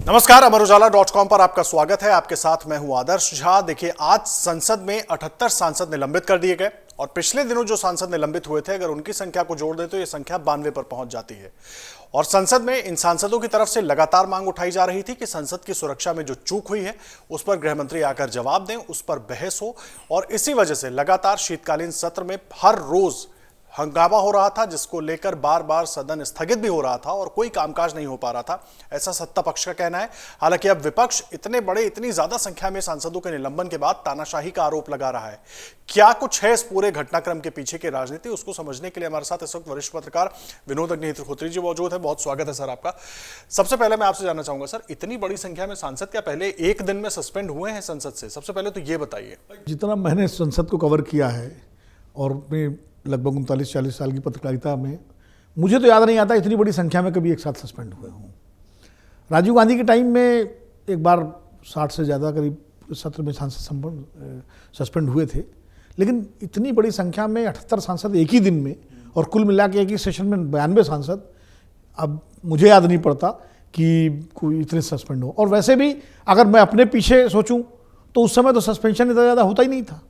नमस्कार, अमर उजाला.com पर आपका स्वागत है। आपके साथ मैं हूं आदर्श झा। देखिए, आज संसद में 78 सांसद निलंबित कर दिए गए और पिछले दिनों जो सांसद निलंबित हुए थे, अगर उनकी संख्या को जोड़ दें तो यह संख्या 92 पर पहुंच जाती है। और संसद में इन सांसदों की तरफ से लगातार मांग उठाई जा रही थी कि संसद की सुरक्षा में जो चूक हुई है उस पर गृह मंत्री आकर जवाब दें, उस पर बहस हो। और इसी वजह से लगातार शीतकालीन सत्र में हर रोज हंगामा हो रहा था, जिसको लेकर बार बार सदन स्थगित भी हो रहा था और कोई कामकाज नहीं हो पा रहा था, ऐसा सत्ता पक्ष का कहना है। हालांकि अब विपक्ष इतनी ज्यादा संख्या में सांसदों के निलंबन के बाद तानाशाही का आरोप लगा रहा है। क्या कुछ है इस पूरे घटनाक्रम के पीछे की राजनीति, उसको समझने के लिए हमारे साथ इस वक्त वरिष्ठ पत्रकार विनोद अग्निहोत्री जी मौजूद है। बहुत स्वागत है सर आपका। सबसे पहले मैं आपसे जानना चाहूंगा सर, इतनी बड़ी संख्या में सांसद क्या पहले एक दिन में सस्पेंड हुए हैं संसद से? सबसे पहले तो ये बताइए। जितना मैंने संसद को कवर किया है और अपने लगभग 39-40 साल की पत्रकारिता में, मुझे तो याद नहीं आता इतनी बड़ी संख्या में कभी एक साथ सस्पेंड हुए हों। राजीव गांधी के टाइम में एक बार 60 से ज़्यादा करीब सत्र में सांसद सस्पेंड हुए थे, लेकिन इतनी बड़ी संख्या में 78 सांसद एक ही दिन में, और कुल मिला के एक ही सेशन में 92 सांसद, अब मुझे याद नहीं पड़ता कि कोई इतने सस्पेंड हो। और वैसे भी अगर मैं अपने पीछे सोचूं तो उस समय तो सस्पेंशन इतना ज़्यादा होता ही नहीं था।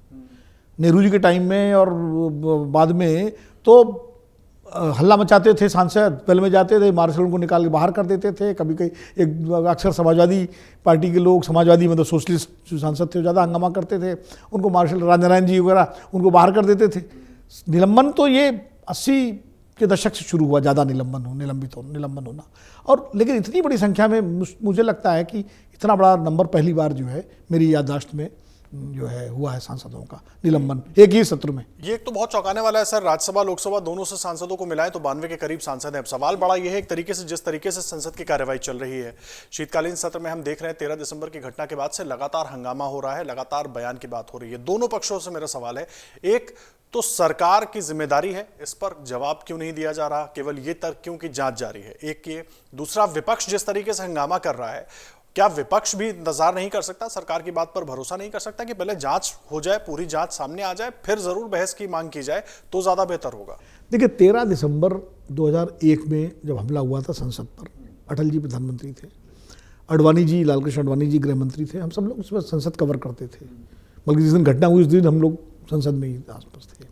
नेहरू जी के टाइम में और बाद में तो हल्ला मचाते थे सांसद, पहले में जाते थे, मार्शल को निकाल के बाहर कर देते थे। कभी कभी एक अक्सर समाजवादी पार्टी के लोग, समाजवादी मतलब सोशलिस्ट जो सांसद थे, ज़्यादा हंगामा करते थे, उनको मार्शल राजनारायण जी वगैरह उनको बाहर कर देते थे। निलंबन तो ये 80 के दशक से शुरू हुआ, ज़्यादा निलंबन होना। और लेकिन इतनी बड़ी संख्या में मुझे लगता है कि इतना बड़ा नंबर पहली बार जो है मेरी याददाश्त में जो है हुआ है सांसदों का निलंबन एक ही सत्र में। ये एक तो बहुत चौंकाने वाला है सर। राज्यसभा लोकसभा दोनों से सांसदों को मिलाएं तो 92 के करीब सांसद हैं। अब सवाल बड़ा ये है, एक तरीके से जिस तरीके से संसद की कार्यवाही चल रही है, शीतकालीन सत्र में हम देख रहे हैं 13 दिसंबर की घटना के बाद से लगातार हंगामा हो रहा है, लगातार बयान की बात हो रही है। दोनों पक्षों से मेरा सवाल है, एक तो सरकार की जिम्मेदारी है, इस पर जवाब क्यों नहीं दिया जा रहा? केवल ये तर्क क्यों कि जांच जारी है, एक ये। दूसरा, विपक्ष जिस तरीके से हंगामा कर रहा है, क्या विपक्ष भी इंतजार नहीं कर सकता, सरकार की बात पर भरोसा नहीं कर सकता कि पहले जांच हो जाए, पूरी जांच सामने आ जाए, फिर जरूर बहस की मांग की जाए तो ज्यादा बेहतर होगा? देखिए, 13 दिसंबर 2001 में जब हमला हुआ था संसद पर, अटल जी प्रधानमंत्री थे, अडवाणी जी, लालकृष्ण अडवाणी जी गृह मंत्री थे, हम सब लोग उसमें संसद कवर करते थे। बल्कि जिस दिन घटना हुई उस दिन हम लोग संसद में ही आसपास थे।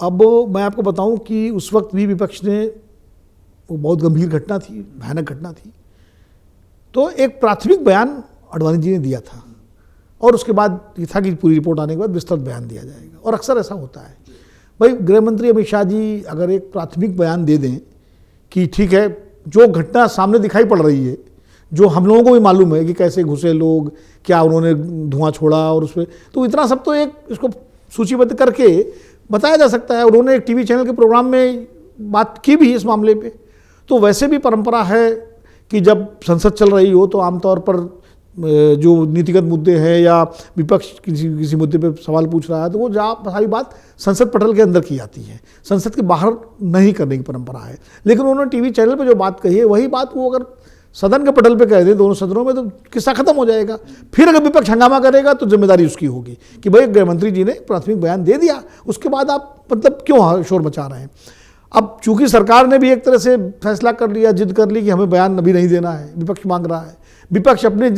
अब मैं आपको बताऊं कि उस वक्त भी विपक्ष ने, वो बहुत गंभीर घटना थी, भयानक घटना थी, तो एक प्राथमिक बयान अडवाणी जी ने दिया था और उसके बाद ये था कि पूरी रिपोर्ट आने के बाद विस्तृत बयान दिया जाएगा। और अक्सर ऐसा होता है भाई, गृह मंत्री अमित शाह जी अगर एक प्राथमिक बयान दे दें कि ठीक है, जो घटना सामने दिखाई पड़ रही है, जो हम लोगों को भी मालूम है कि कैसे घुसे लोग, क्या उन्होंने धुआं छोड़ा और उसमें, तो इतना सब तो एक इसको सूचीबद्ध करके बताया जा सकता है। उन्होंने एक टीवी चैनल के प्रोग्राम में बात की भी इस मामले पे। तो वैसे भी परंपरा है कि जब संसद चल रही हो तो आमतौर पर जो नीतिगत मुद्दे हैं या विपक्ष किसी मुद्दे पे सवाल पूछ रहा है तो वो सारी बात संसद पटल के अंदर की जाती है, संसद के बाहर नहीं करने की परंपरा है। लेकिन उन्होंने टीवी चैनल पे जो बात कही है वही बात वो अगर सदन के पटल पे कह दें दोनों सदनों में तो किस्सा खत्म हो जाएगा। फिर अगर विपक्ष हंगामा करेगा तो जिम्मेदारी उसकी होगी कि भाई गृह मंत्री जी ने प्राथमिक बयान दे दिया, उसके बाद आप मतलब क्यों शोर मचा रहे हैं। अब चूंकि सरकार ने भी एक तरह से फैसला कर लिया, जिद कर ली कि हमें बयान अभी नहीं देना है, विपक्ष मांग रहा है, विपक्ष अपने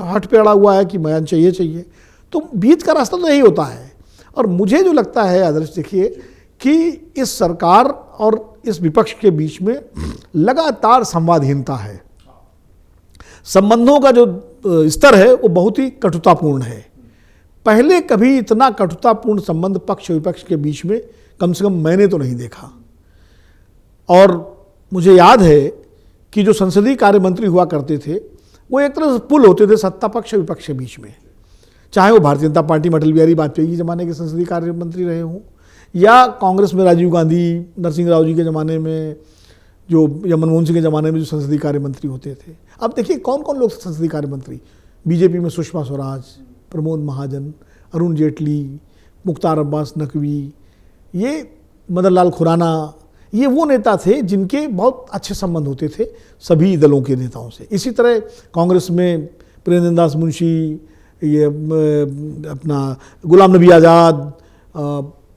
हट पे अड़ा हुआ है कि बयान चाहिए, तो बीच का रास्ता तो यही होता है। और मुझे जो लगता है आदर्श, देखिए कि इस सरकार और इस विपक्ष के बीच में लगातार संवादहीनता है। संबंधों का जो स्तर है वो बहुत ही कटुतापूर्ण है। पहले कभी इतना कटुतापूर्ण संबंध पक्ष विपक्ष के बीच में कम से कम मैंने तो नहीं देखा। और मुझे याद है कि जो संसदीय कार्य मंत्री हुआ करते थे वो एक तरह से पुल होते थे सत्ता पक्ष और विपक्ष के बीच में, चाहे वो भारतीय जनता पार्टी में अटल बिहारी वाजपेयी के ज़माने के संसदीय कार्य मंत्री रहे हों या कांग्रेस में राजीव गांधी, नरसिंह राव जी के ज़माने में या मनमोहन सिंह के ज़माने में जो संसदीय कार्य मंत्री होते थे। अब देखिए कौन कौन लोग संसदीय कार्य मंत्री, बीजेपी में सुषमा स्वराज, प्रमोद महाजन, अरुण जेटली, मुख्तार अब्बास नकवी, ये मदन लाल खुराना, ये वो नेता थे जिनके बहुत अच्छे संबंध होते थे सभी दलों के नेताओं से। इसी तरह कांग्रेस में प्रेमचंद दास मुंशी, ये अपना गुलाम नबी आज़ाद,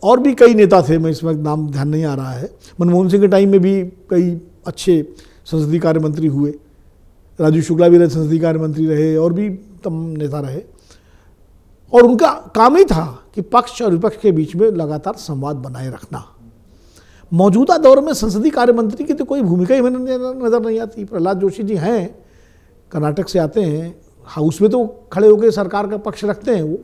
और भी कई नेता थे, मैं इस वक्त नाम ध्यान नहीं आ रहा है। मनमोहन सिंह के टाइम में भी कई अच्छे संसदीय कार्य मंत्री हुए। राजू शुक्ला भी रहे, संसदीय कार्य मंत्री रहे, और भी तमाम नेता रहे, और उनका काम ही था कि पक्ष और विपक्ष के बीच में लगातार संवाद बनाए रखना। मौजूदा दौर में संसदीय कार्य मंत्री की तो कोई भूमिका ही नजर नहीं आती। प्रहलाद जोशी जी हैं, कर्नाटक से आते हैं, हाउस में तो खड़े होकर सरकार का पक्ष रखते हैं वो,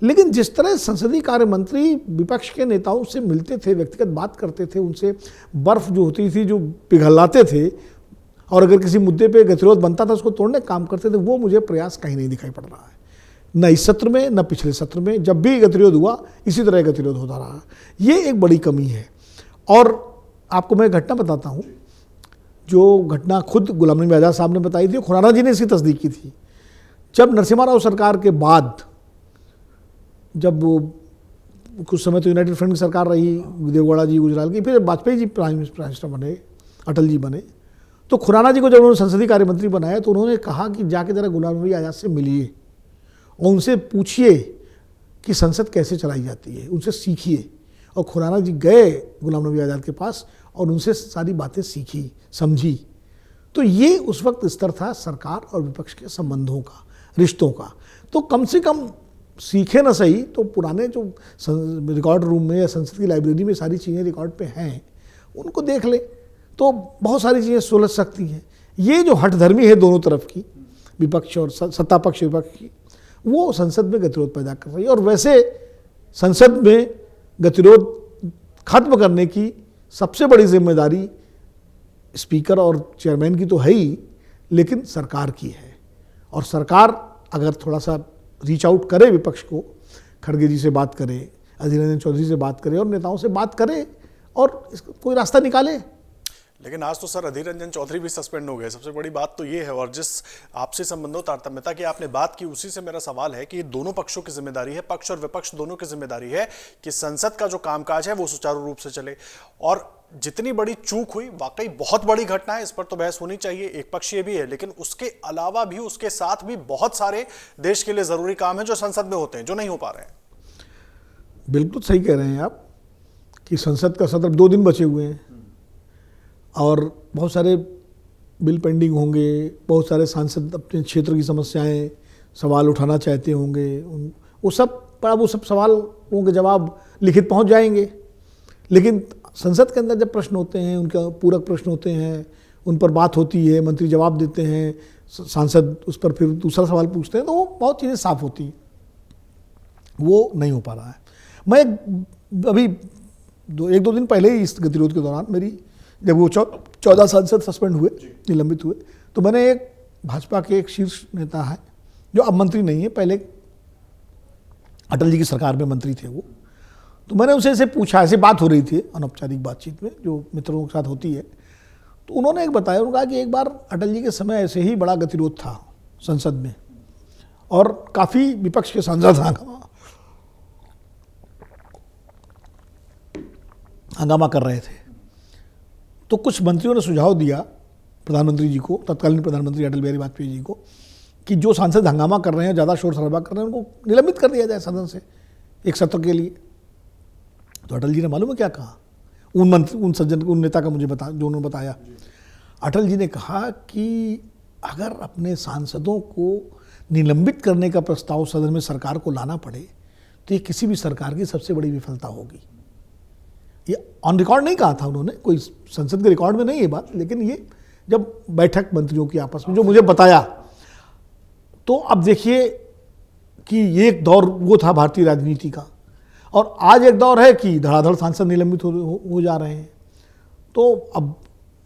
लेकिन जिस तरह संसदीय कार्य मंत्री विपक्ष के नेताओं से मिलते थे, व्यक्तिगत बात करते थे, उनसे बर्फ जो होती थी जो पिघलाते थे, और अगर किसी मुद्दे पे गतिरोध बनता था उसको तोड़ने का काम करते थे, वो मुझे प्रयास कहीं नहीं दिखाई पड़ रहा है, न इस सत्र में न पिछले सत्र में। जब भी गतिरोध हुआ इसी तरह गतिरोध होता रहा, ये एक बड़ी कमी है। और आपको मैं घटना बताता हूँ, जो घटना खुद गुलाम नबी आज़ाद साहब ने बताई थी, खुराना जी ने इसकी तस्दीक की थी। जब नरसिम्हा राव सरकार के बाद, जब कुछ समय तो यूनाइटेड फ्रंट की सरकार रही, देवगौड़ा जी गुजराल की, फिर वाजपेयी जी प्राइम मिनिस्टर बने, अटल जी बने, तो खुराना जी को जब उन्होंने संसदीय कार्य मंत्री बनाया तो उन्होंने कहा कि जाके जरा गुलाम नबी आज़ाद से मिलिए और उनसे पूछिए कि संसद कैसे चलाई जाती है, उनसे सीखिए। और खुराना जी गए गुलाम नबी आज़ाद के पास और उनसे सारी बातें सीखी, समझी। तो ये उस वक्त स्तर था सरकार और विपक्ष के संबंधों का, रिश्तों का। तो कम से कम सीखे न सही तो पुराने जो रिकॉर्ड रूम में या संसद की लाइब्रेरी में सारी चीज़ें रिकॉर्ड पे हैं, उनको देख ले तो बहुत सारी चीज़ें सुलझ सकती हैं। ये जो हठधर्मी है दोनों तरफ की, विपक्ष और सत्ता पक्ष विपक्ष की, वो संसद में गतिरोध पैदा कर रही है। और वैसे संसद में गतिरोध खत्म करने की सबसे बड़ी जिम्मेदारी स्पीकर और चेयरमैन की तो है ही, लेकिन सरकार की है। और सरकार अगर थोड़ा सा रीच आउट करे विपक्ष को, खड़गे जी से बात करे, अधीर रंजन चौधरी से बात करे और नेताओं से बात करे और कोई रास्ता निकाले। लेकिन आज तो सर अधीर रंजन चौधरी भी सस्पेंड हो गए, सबसे बड़ी बात तो ये है। और जिस आपसी संबंधों तारतम्यता की आपने बात की, उसी से मेरा सवाल है कि दोनों पक्षों की जिम्मेदारी है, पक्ष और विपक्ष दोनों की जिम्मेदारी है कि संसद का जो कामकाज है वो सुचारू रूप से चले। और जितनी बड़ी चूक हुई, वाकई बहुत बड़ी घटना है, इस पर तो बहस होनी चाहिए, एक पक्ष ये भी है, लेकिन उसके अलावा भी, उसके साथ भी बहुत सारे देश के लिए जरूरी काम है जो संसद में होते हैं, जो नहीं हो पा रहे हैं। बिल्कुल सही कह रहे हैं आप कि संसद का सत्र 2 दिन बचे हुए हैं और बहुत सारे बिल पेंडिंग होंगे, बहुत सारे सांसद अपने क्षेत्र की समस्याएं, सवाल उठाना चाहते होंगे, वो सब सवालों के जवाब लिखित पहुंच जाएंगे। लेकिन संसद के अंदर जब प्रश्न होते हैं, उनका पूरक प्रश्न होते हैं, उन पर बात होती है, मंत्री जवाब देते हैं, सांसद उस पर फिर दूसरा सवाल पूछते हैं, तो वो बहुत चीज़ें साफ होती हैं। वो नहीं हो पा रहा है। मैं अभी 1-2 दिन पहले ही इस गतिरोध के दौरान मेरी, जब वो 14 सांसद सस्पेंड हुए, निलंबित हुए, तो मैंने एक भाजपा के एक शीर्ष नेता है जो अब मंत्री नहीं है, पहले अटल जी की सरकार में मंत्री थे वो, तो मैंने उनसे ऐसे पूछा, ऐसे बात हो रही थी अनौपचारिक बातचीत में जो मित्रों के साथ होती है, तो उन्होंने एक बताया, उन्होंने कहा कि एक बार अटल जी के समय ऐसे ही बड़ा गतिरोध था संसद में और काफ़ी विपक्ष के सांसद हंगामा कर रहे थे। तो कुछ मंत्रियों ने सुझाव दिया प्रधानमंत्री जी को, तत्कालीन प्रधानमंत्री अटल बिहारी वाजपेयी जी को, कि जो सांसद हंगामा कर रहे हैं, ज़्यादा शोर शराबा कर रहे हैं, उनको निलंबित कर दिया जाए सदन से एक सत्र के लिए। तो अटल जी ने मालूम है क्या कहा, उन नेता का मुझे जो उन्होंने बताया, अटल जी ने कहा कि अगर अपने सांसदों को निलंबित करने का प्रस्ताव सदन में सरकार को लाना पड़े तो ये किसी भी सरकार की सबसे बड़ी विफलता होगी। ये ऑन रिकॉर्ड नहीं कहा था उन्होंने, कोई संसद के रिकॉर्ड में नहीं है बात, लेकिन ये जब बैठक मंत्रियों की आपस में जो मुझे बताया, तो अब देखिए कि ये एक दौर वो था भारतीय राजनीति का, और आज एक दौर है कि धड़ाधड़ सांसद निलंबित हो जा रहे हैं। तो अब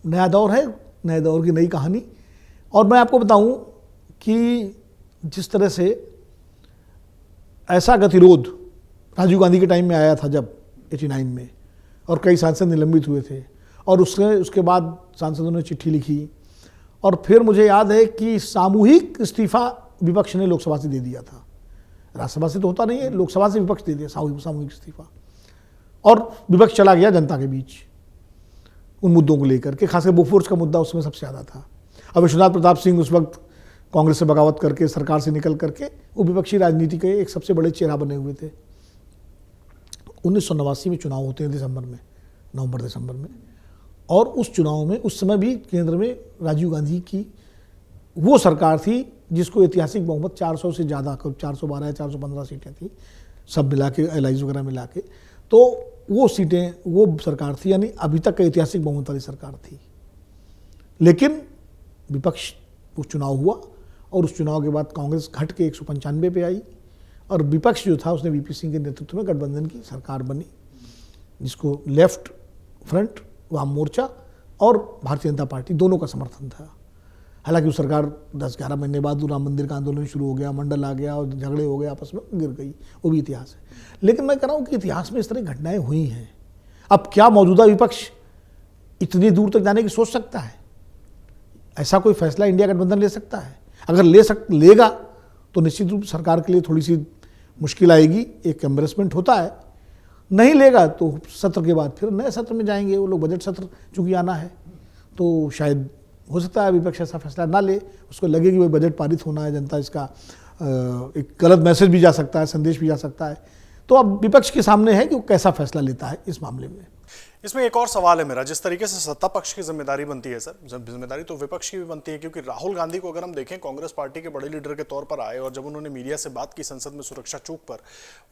नया दौर है, नए दौर की नई कहानी। और मैं आपको बताऊं कि जिस तरह से ऐसा गतिरोध राजीव गांधी के टाइम में आया था जब 89 में, और कई सांसद निलंबित हुए थे, और उसके बाद सांसदों ने चिट्ठी लिखी, और फिर मुझे याद है कि सामूहिक इस्तीफा विपक्ष ने लोकसभा से दे दिया था। राज्यसभा से तो होता नहीं है, लोकसभा से विपक्ष दे दिया सामूहिक इस्तीफा, और विपक्ष चला गया जनता के बीच उन मुद्दों को लेकर के, खासकर बोफोर्स का मुद्दा उसमें सबसे ज़्यादा था। अब विश्वनाथ प्रताप सिंह उस वक्त कांग्रेस से बगावत करके, सरकार से निकल करके वो विपक्षी राजनीति के एक सबसे बड़े चेहरा बने हुए थे। 1989 में चुनाव होते हैं दिसंबर में, नवंबर दिसंबर में, और उस चुनाव में उस समय भी केंद्र में राजीव गांधी की वो सरकार थी जिसको ऐतिहासिक बहुमत 400 से ज़्यादा, 412 या 415 सीटें थी सब मिला के, एलाइज वगैरह मिला के। तो वो सीटें, वो सरकार थी, यानी अभी तक का ऐतिहासिक बहुमत वाली सरकार थी। लेकिन विपक्ष, उस चुनाव हुआ और उस चुनाव के बाद कांग्रेस घट के 195 पे आई और विपक्ष जो था उसने वीपी सिंह के नेतृत्व में गठबंधन की सरकार बनी, जिसको लेफ्ट फ्रंट, वाम मोर्चा और भारतीय जनता पार्टी दोनों का समर्थन था। हालांकि वो सरकार 10-11 महीने बाद राम मंदिर का आंदोलन शुरू हो गया, मंडल आ गया और झगड़े हो गए, आपस में गिर गई, वो भी इतिहास है। लेकिन मैं कह रहा हूँ कि इतिहास में इस तरह घटनाएं हुई हैं। अब क्या मौजूदा विपक्ष इतनी दूर तक जाने की सोच सकता है? ऐसा कोई फैसला इंडिया गठबंधन ले सकता है? अगर लेगा तो निश्चित रूप से सरकार के लिए थोड़ी सी मुश्किल आएगी, एक एम्बेरसमेंट होता है। नहीं लेगा तो सत्र के बाद फिर नए सत्र में जाएंगे वो लोग, बजट सत्र चूंकि आना है, तो शायद हो सकता है विपक्ष ऐसा फैसला ना ले, उसको लगे कि वही बजट पारित होना है, जनता इसका एक गलत मैसेज भी जा सकता है, संदेश भी जा सकता है। तो अब विपक्ष के सामने है कि वो कैसा फैसला लेता है इस मामले में। इसमें एक और सवाल है मेरा, जिस तरीके से सत्ता पक्ष की जिम्मेदारी बनती है सर, जिम्मेदारी तो विपक्ष की भी बनती है, क्योंकि राहुल गांधी को अगर हम देखें कांग्रेस पार्टी के बड़े लीडर के तौर पर आए और जब उन्होंने मीडिया से बात की संसद में सुरक्षा चूक पर,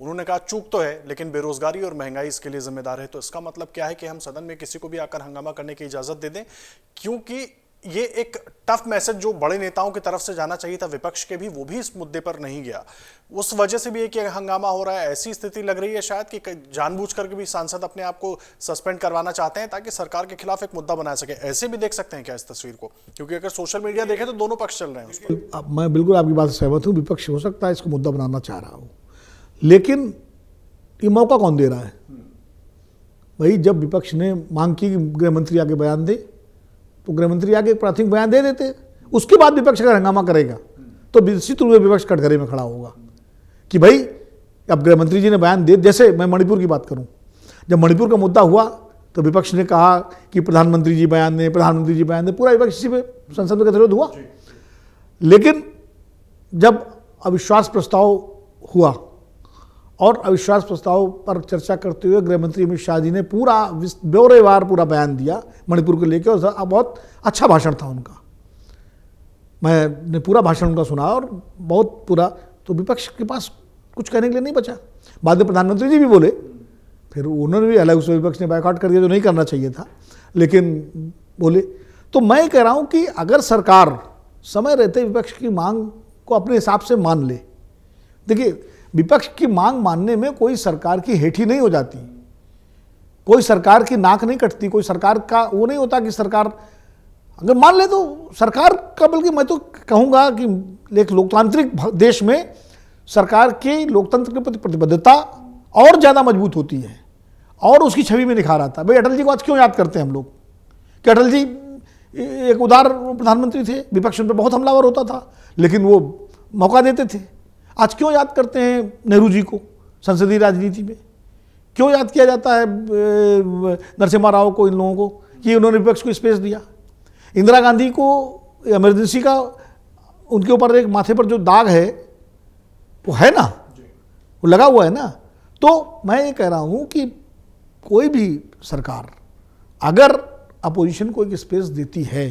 उन्होंने कहा चूक तो है लेकिन बेरोजगारी और महंगाई इसके लिए जिम्मेदार है। तो इसका मतलब क्या है कि हम सदन में किसी को भी आकर हंगामा करने की इजाजत दे दें? क्योंकि ये एक टफ मैसेज जो बड़े नेताओं की तरफ से जाना चाहिए था विपक्ष के भी, वो भी इस मुद्दे पर नहीं गया। उस वजह से भी एक हंगामा हो रहा है। ऐसी स्थिति लग रही है शायद कि जानबूझ करके भी सांसद अपने आप को सस्पेंड करवाना चाहते हैं ताकि सरकार के खिलाफ एक मुद्दा बना सके। ऐसे भी देख सकते हैं क्या इस तस्वीर को? क्योंकि अगर सोशल मीडिया देखें तो दोनों पक्ष चल रहे हैं उस पर। मैं बिल्कुल आपकी बात से सहमत हूँ, विपक्ष हो सकता है इसको मुद्दा बनाना चाह रहा हो, लेकिन ये मौका कौन दे रहा है? भाई जब विपक्ष ने मांग की कि गृह मंत्री आगे बयान दे, तो गृह मंत्री आगे प्राथमिक बयान दे देते। उसके बाद विपक्ष अगर हंगामा करेगा तो निश्चित रूप से विपक्ष कटघरे में खड़ा होगा कि भाई अब गृह मंत्री जी ने बयान दे। जैसे मैं मणिपुर की बात करूं, जब मणिपुर का मुद्दा हुआ तो विपक्ष ने कहा कि प्रधानमंत्री जी बयान दें, प्रधानमंत्री जी बयान दें, पूरा विपक्ष इसी पे संसद में गतिरोध हुआ। लेकिन जब अविश्वास प्रस्ताव हुआ और अविश्वास प्रस्ताव पर चर्चा करते हुए गृह मंत्री अमित शाह जी ने पूरा ब्यौरेवार पूरा बयान दिया मणिपुर को लेकर, और बहुत अच्छा भाषण था उनका, मैंने पूरा भाषण उनका सुना और बहुत पूरा, तो विपक्ष के पास कुछ कहने के लिए नहीं बचा। बाद में प्रधानमंत्री जी भी बोले, फिर उन्होंने भी, हालांकि उस विपक्ष ने बायकॉट कर दिया जो नहीं करना चाहिए था, लेकिन बोले। तो मैं कह रहा हूँ कि अगर सरकार समय रहते विपक्ष की मांग को अपने हिसाब से मान ले, देखिए विपक्ष की मांग मानने में कोई सरकार की हेठी नहीं हो जाती, कोई सरकार की नाक नहीं कटती, कोई सरकार का वो नहीं होता कि सरकार अगर मान ले तो सरकार का, बल्कि मैं तो कहूँगा कि एक लोकतांत्रिक देश में सरकार के लोकतंत्र के प्रति प्रतिबद्धता और ज़्यादा मजबूत होती है और उसकी छवि में निखार आता है। भाई अटल जी को आज क्यों याद करते हैं हम लोग कि अटल जी एक उदार प्रधानमंत्री थे, विपक्ष उन पर बहुत हमलावर होता था लेकिन वो मौका देते थे। आज क्यों याद करते हैं नेहरू जी को संसदीय राजनीति में? क्यों याद किया जाता है नरसिम्हा राव को, इन लोगों को, कि उन्होंने विपक्ष को स्पेस दिया? इंदिरा गांधी को इमरजेंसी का उनके ऊपर एक माथे पर जो दाग है वो है ना, वो लगा हुआ है ना। तो मैं ये कह रहा हूँ कि कोई भी सरकार अगर अपोजिशन को एक स्पेस देती है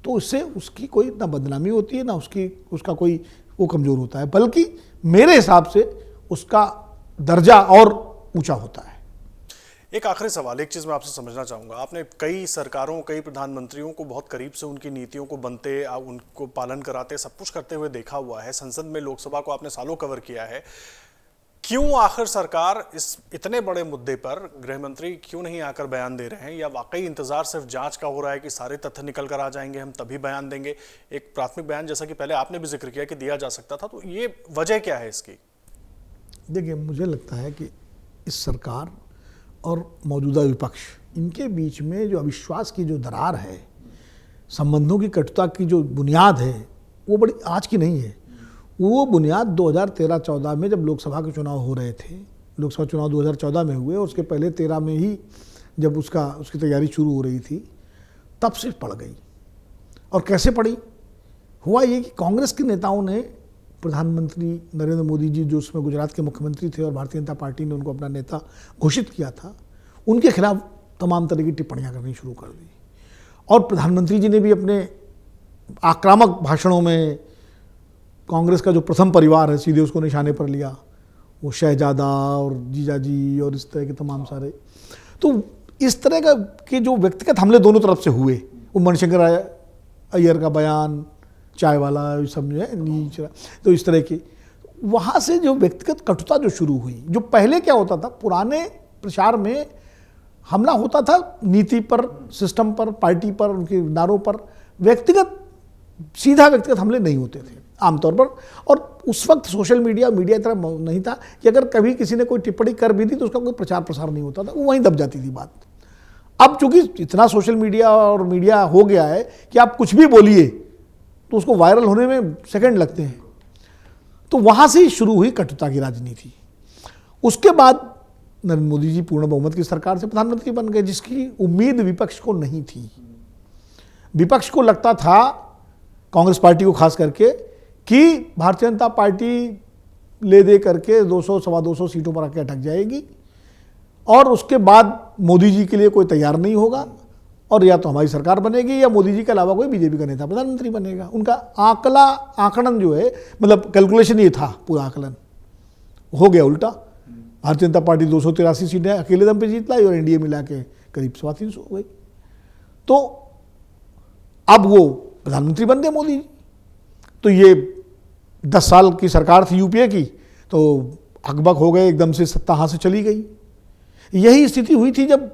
तो उससे उसकी कोई ना बदनामी होती है ना उसका कोई वो कमज़ोर होता है, बल्कि मेरे हिसाब से उसका दर्जा और ऊंचा होता है। एक आखिरी सवाल, एक चीज़ मैं आपसे समझना चाहूँगा। आपने कई सरकारों, कई प्रधानमंत्रियों को बहुत करीब से उनकी नीतियों को बनते, उनको पालन कराते, सब कुछ करते हुए देखा हुआ है। संसद में, लोकसभा को आपने सालों कवर किया है। क्यों आखिर सरकार इस इतने बड़े मुद्दे पर गृह मंत्री क्यों नहीं आकर बयान दे रहे हैं? या वाकई इंतजार सिर्फ जांच का हो रहा है कि सारे तथ्य निकल कर आ जाएंगे, हम तभी बयान देंगे? एक प्राथमिक बयान जैसा कि पहले आपने भी जिक्र किया कि दिया जा सकता था, तो ये वजह क्या है इसकी? देखिए, मुझे लगता है कि इस सरकार और मौजूदा विपक्ष, इनके बीच में जो अविश्वास की जो दरार है, संबंधों की कटुता की जो बुनियाद है, वो बड़ी आज की नहीं है। वो बुनियाद 2013-14 में जब लोकसभा के चुनाव हो रहे थे, लोकसभा चुनाव 2014 में हुए और उसके पहले 13 में ही जब उसकी तैयारी शुरू हो रही थी, तब से पड़ गई। और कैसे पड़ी? हुआ ये कि कांग्रेस के नेताओं ने प्रधानमंत्री नरेंद्र मोदी जी, जो उसमें गुजरात के मुख्यमंत्री थे और भारतीय जनता पार्टी ने उनको अपना नेता घोषित किया था, उनके खिलाफ तमाम तरह की टिप्पणियां करनी शुरू कर दी। और प्रधानमंत्री जी ने भी अपने आक्रामक भाषणों में कांग्रेस का जो प्रथम परिवार है सीधे उसको निशाने पर लिया, वो शहजादा और जीजाजी और इस तरह के तमाम सारे। तो इस तरह के जो व्यक्तिगत हमले दोनों तरफ से हुए, वो मणिशंकर अय्यर का बयान, चाय वाला सब जो है नीच, तो इस तरह की वहाँ से जो व्यक्तिगत कटुता जो शुरू हुई, जो पहले क्या होता था पुराने प्रचार में हमला होता था नीति पर, सिस्टम पर, पार्टी पर, उनके नारों पर, व्यक्तिगत सीधा व्यक्तिगत हमले नहीं होते थे आमतौर पर। और उस वक्त सोशल मीडिया तरह नहीं था कि अगर कभी किसी ने कोई टिप्पणी कर भी दी तो उसका कोई प्रचार प्रसार नहीं होता था, वो वहीं दब जाती थी बात। अब चूंकि इतना सोशल मीडिया और मीडिया हो गया है कि आप कुछ भी बोलिए तो उसको वायरल होने में सेकंड लगते हैं, तो वहाँ से ही शुरू हुई कटुता की राजनीति। उसके बाद नरेंद्र मोदी जी पूर्ण बहुमत की सरकार से प्रधानमंत्री बन गए, जिसकी उम्मीद विपक्ष को नहीं थी। विपक्ष को लगता था, कांग्रेस पार्टी को खास करके, कि भारतीय जनता पार्टी ले दे करके 200 सवा 200 सीटों पर आके अटक जाएगी और उसके बाद मोदी जी के लिए कोई तैयार नहीं होगा और या तो हमारी सरकार बनेगी या मोदी जी के अलावा कोई बीजेपी का नेता प्रधानमंत्री बनेगा। उनका आकलन जो है, मतलब कैलकुलेशन ये था, पूरा आकलन हो गया उल्टा। भारतीय जनता पार्टी 283 सीटें अकेले दम पे जीत लाई और एनडीए मिला के करीब 350 हो गई। तो अब वो प्रधानमंत्री बन गए मोदी जी। तो ये 10 साल की सरकार थी यूपीए की, तो हकबक हो गए, एकदम से सत्ता हाथ से चली गई। यही स्थिति हुई थी जब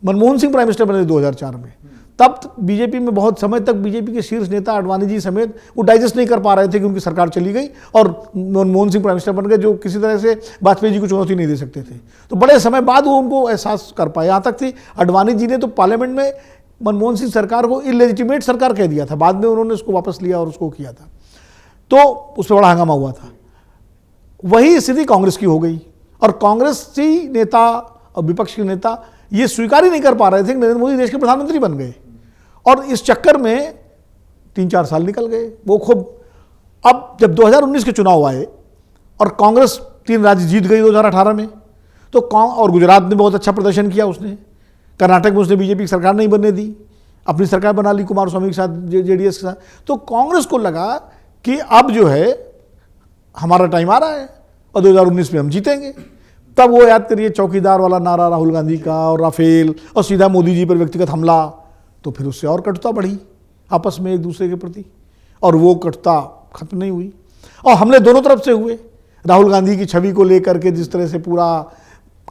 मनमोहन सिंह प्राइम मिनिस्टर बने 2004 में। तब बीजेपी में बहुत समय तक बीजेपी के शीर्ष नेता आडवाणी जी समेत वो डाइजेस्ट नहीं कर पा रहे थे कि उनकी सरकार चली गई और मनमोहन सिंह प्राइम मिनिस्टर बन गए, जो किसी तरह से वाजपेयी जी को चुनौती नहीं दे सकते थे। तो बड़े समय बाद वो उनको एहसास कर पाए। यहाँ तक थी आडवाणी जी ने तो पार्लियामेंट में मनमोहन सिंह सरकार को इलेजिटिमेट सरकार कह दिया था, बाद में उन्होंने उसको वापस लिया और उसको किया था, तो उस पर बड़ा हंगामा हुआ था। वही स्थिति कांग्रेस की हो गई और कांग्रेसी नेता और विपक्ष के नेता ये स्वीकार ही नहीं कर पा रहे थे कि नरेंद्र मोदी देश के प्रधानमंत्री बन गए और इस चक्कर में 3-4 साल निकल गए। वो खूब, अब जब 2019 के चुनाव आए और कांग्रेस 3 राज्य जीत गई 2018 में, तो और गुजरात में बहुत अच्छा प्रदर्शन किया उसने, कर्नाटक में उसने बीजेपी की सरकार नहीं बनने दी, अपनी सरकार बना ली कुमार स्वामी के साथ, जेडीएस के साथ। तो कांग्रेस को लगा कि अब जो है हमारा टाइम आ रहा है और 2019 में हम जीतेंगे। तब वो याद करिए चौकीदार वाला नारा राहुल गांधी का और राफेल और सीधा मोदी जी पर व्यक्तिगत हमला, तो फिर उससे और कटुता बढ़ी आपस में एक दूसरे के प्रति और वो कटुता खत्म नहीं हुई। और हमले दोनों तरफ से हुए। राहुल गांधी की छवि को लेकर के जिस तरह से पूरा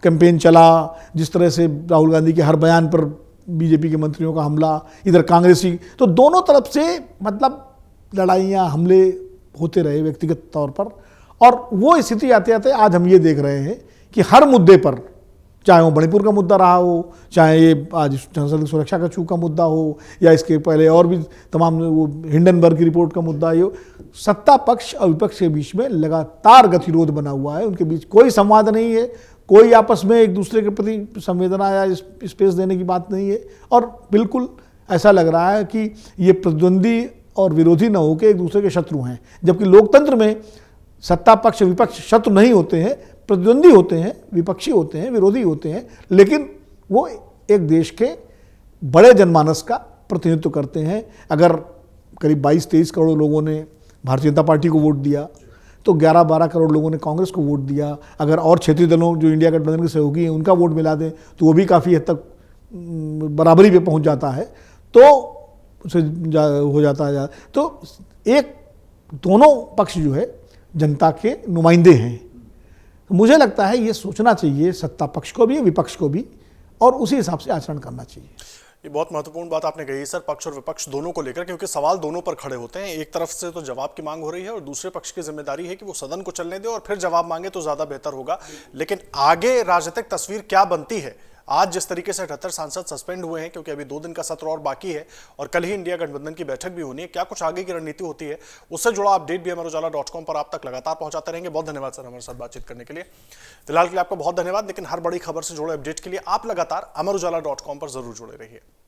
कैंपेन चला, जिस तरह से राहुल गांधी के हर बयान पर बीजेपी के मंत्रियों का हमला, इधर कांग्रेसी, तो दोनों तरफ से मतलब लड़ाइयाँ, हमले होते रहे व्यक्तिगत तौर पर। और वो स्थिति आते आते आज हम ये देख रहे हैं कि हर मुद्दे पर, चाहे वो मणिपुर का मुद्दा रहा हो, चाहे ये आज संसदीय सुरक्षा का चूक का मुद्दा हो, या इसके पहले और भी तमाम वो हिंडनबर्ग की रिपोर्ट का मुद्दा हो, सत्ता पक्ष और विपक्ष के बीच में लगातार गतिरोध बना हुआ है। उनके बीच कोई संवाद नहीं है, कोई आपस में एक दूसरे के प्रति संवेदना या स्पेस देने की बात नहीं है। और बिल्कुल ऐसा लग रहा है कि ये प्रतिद्वंदी और विरोधी न होकर एक दूसरे के शत्रु हैं, जबकि लोकतंत्र में सत्ता पक्ष विपक्ष शत्रु नहीं होते हैं, प्रतिद्वंदी होते हैं, विपक्षी होते हैं, विरोधी होते हैं, लेकिन वो एक देश के बड़े जनमानस का प्रतिनिधित्व करते हैं। अगर करीब 22-23 करोड़ लोगों ने भारतीय जनता पार्टी को वोट दिया तो 11-12 करोड़ लोगों ने कांग्रेस को वोट दिया। अगर और क्षेत्रीय दलों जो इंडिया गठबंधन के सहयोगी हैं उनका वोट मिला दें तो वो भी काफ़ी हद तक बराबरी पे पहुंच जाता है, तो उसे हो जाता है। तो एक दोनों पक्ष जो है जनता के नुमाइंदे हैं। तो मुझे लगता है ये सोचना चाहिए सत्ता पक्ष को भी, विपक्ष को भी, और उसी हिसाब से आचरण करना चाहिए। ये बहुत महत्वपूर्ण बात आपने कही सर, पक्ष और विपक्ष दोनों को लेकर, क्योंकि सवाल दोनों पर खड़े होते हैं। एक तरफ से तो जवाब की मांग हो रही है और दूसरे पक्ष की जिम्मेदारी है कि वो सदन को चलने दे और फिर जवाब मांगे तो ज्यादा बेहतर होगा। लेकिन आगे राजनीतिक तस्वीर क्या बनती है? आज जिस तरीके से 78 सांसद सस्पेंड हुए हैं, क्योंकि अभी 2 दिन का सत्र और बाकी है और कल ही इंडिया गठबंधन की बैठक भी होनी है, क्या कुछ आगे की रणनीति होती है, उससे जुड़ा अपडेट भी अमरुजाला.com पर आप तक लगातार पहुंचाते रहेंगे। बहुत धन्यवाद सर हमारे साथ बातचीत करने के लिए। फिलहाल के लिए आपको बहुत धन्यवाद, लेकिन हर बड़ी खबर से जुड़े अपडेट के लिए आप लगातार अमरुजाला.com पर जरूर जुड़े रहिए।